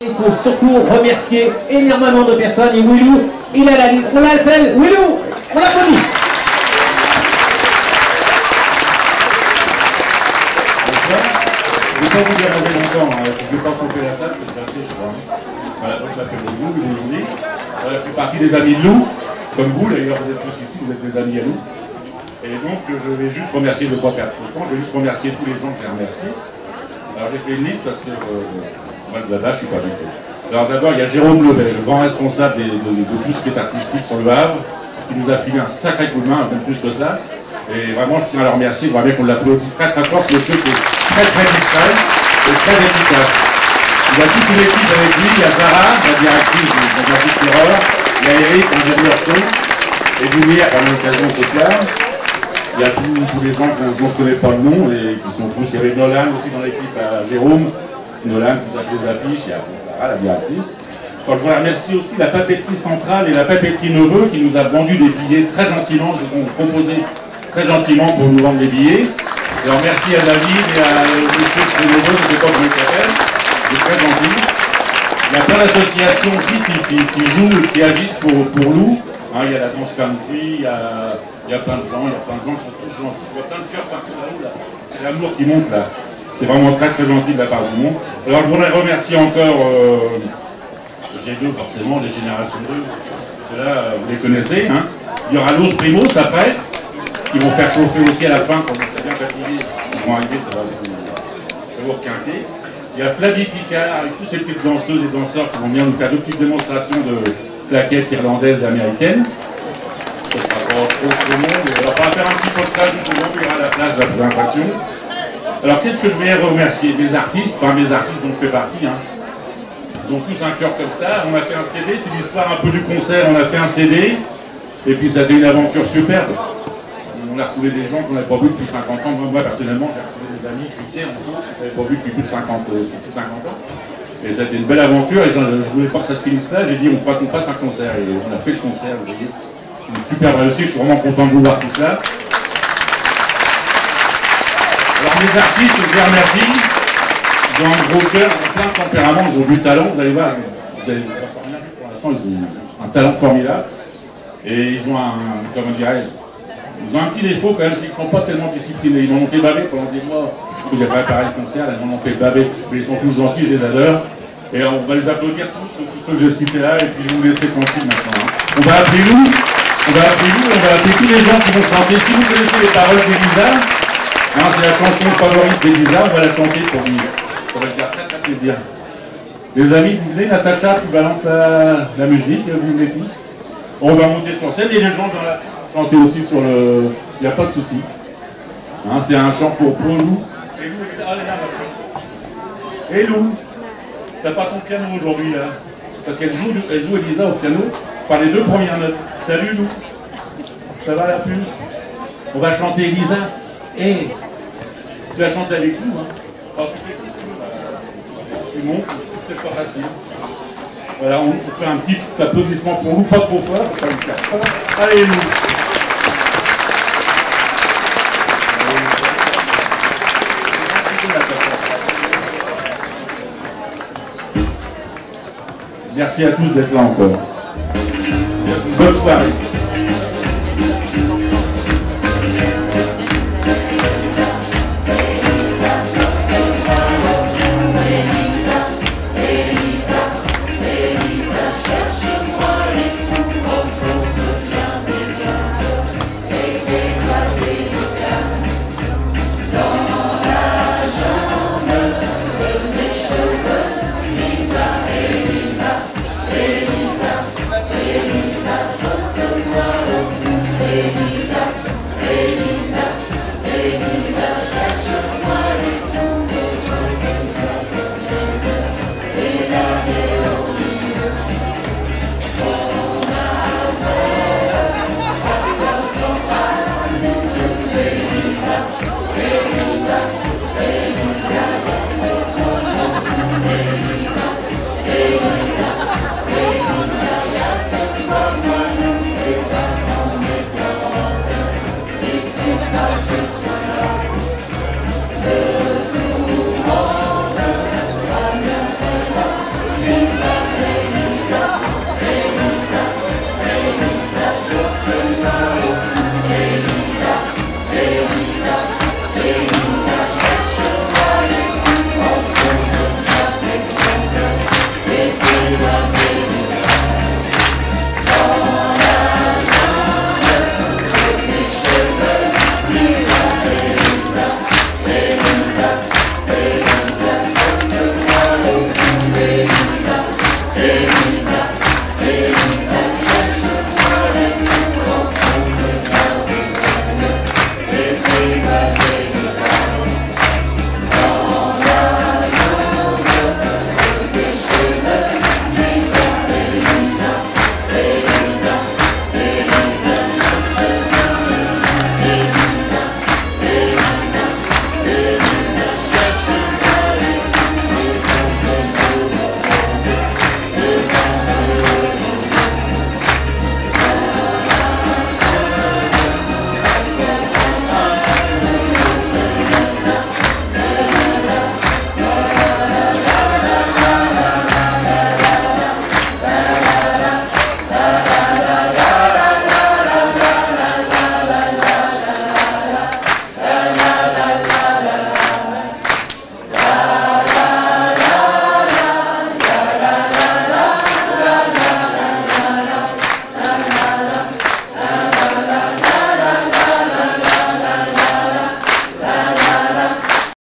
Il faut surtout remercier énormément de personnes et Willou, il a la liste. On l'appelle Willou, on l'applaudit. Bonsoir. Je ne vais pas vous déranger longtemps, je ne vais pas chauffer la salle, c'est déjà fait, je crois. Voilà, donc je m'appelle Lou, Louis. Voilà, je fais partie des amis de Lou, comme vous d'ailleurs, vous êtes tous ici, vous êtes des amis à Lou. Et donc je vais juste remercier, je ne vais pas perdre trop de temps, je vais juste remercier tous les gens que j'ai remerciés. Alors j'ai fait une liste parce que moi de là-bas, je ne suis pas du tout. Alors d'abord, il y a Jérôme Lebel, le grand responsable de tout ce qui est artistique sur le Havre, qui nous a filé un sacré coup de main, même plus que ça. Et vraiment, je tiens à le remercier. Je vois bien qu'on l'applaudisse très très fort. Ce monsieur qui est très très discret et très efficace. Il a toute une équipe avec lui. Il y a Zara, la directrice de la Terreur. Il y a Eric, ingénieur son. Et Lumière, par l'occasion ce soir. Il y a tous les gens dont je ne connais pas le nom et qui sont tous. Il y avait Nolan aussi dans l'équipe, à Jérôme. Nolan qui a fait les affiches. Il y a Zara, la directrice. Alors, je voudrais remercier aussi la papeterie centrale et la papeterie Neveu qui nous a vendu des billets très gentiment. Ils nous ont proposé très gentiment pour nous vendre les billets. Alors merci à David et à monsieur Neveu, je ne sais pas comment il s'appelle. C'est très gentil. Il y a plein d'associations aussi qui jouent, qui agissent pour Lou. Hein, il y a la danse country, il y a plein de gens, qui sont tous gentils. Je vois plein de cœurs partout là-haut. C'est l'amour qui monte là. C'est vraiment très très gentil de la part du monde. Alors je voudrais remercier encore G2 forcément, les générations 2. Ceux-là, vous les connaissez. Hein. Il y aura Los Primos après, qui vont faire chauffer aussi à la fin, quand vous serez bien fatigué. Ils vont arriver, ça va vous requinquer. Il y a Flavie Picard avec toutes ces petites danseuses et danseurs qui vont venir nous faire deux petites démonstrations de claquettes irlandaises et américaines. Ça sera pas trop long, mais on va faire un petit podcast, il y aura la place, j'ai l'impression. Alors qu'est-ce que je vais remercier? Mes artistes, enfin mes artistes dont je fais partie, hein. Ils ont tous un cœur comme ça. On a fait un CD, c'est l'histoire un peu du concert, on a fait un CD, et puis ça a été une aventure superbe. On a retrouvé des gens qu'on n'avait pas vus depuis 50 ans. Moi personnellement, j'ai retrouvé des amis chrétiens qu'on n'avait pas vus depuis plus de 50 ans. Et ça a été une belle aventure, et je ne voulais pas que ça se finisse là, j'ai dit on croit qu'on fasse un concert, et on a fait le concert, vous voyez. C'est une super réussite, je suis vraiment content de vous voir tout cela. Alors mes artistes, je les remercie. Ils ont un gros cœur, ils ont plein de tempérament, ils ont du talent, vous allez voir, vous allez voir rien vu pour l'instant, ils ont un talent formidable. Et ils ont comment dirais-je, ils ont un petit défaut quand même, c'est qu'ils ne sont pas tellement disciplinés. Ils m'en ont fait baver pendant des mois, j'ai préparé le concert, ils m'en ont fait baver, mais ils sont tous gentils, je les adore. Et on va les applaudir tous ceux que j'ai cités là, et puis je vais vous laisser tranquille maintenant. Hein. On va appeler Lou, on va appeler tous les gens qui vont chanter. Si vous connaissez les paroles d'Elisa, hein, c'est la chanson favorite d'Elisa, on va la chanter pour lui. Ça va lui faire très très plaisir. Les amis, vous venez, Natacha, tu balances la musique, vous venez tous. On va monter sur scène et les gens vont chanter aussi sur le... Il n'y a pas de souci. Hein, c'est un chant pour Lou. Et Lou, et Lou, t'as pas ton piano aujourd'hui là? Parce qu'elle joue Elisa au piano par les deux premières notes. Salut Lou, ça va la puce? On va chanter Elisa. Et tu vas chanter avec nous, hein? Alors, tu montes, c'est peut-être pas facile. Voilà, on fait un petit applaudissement pour Lou, pas trop fort, pas le faire. Allez Lou. Merci à tous d'être là encore. Bonne soirée.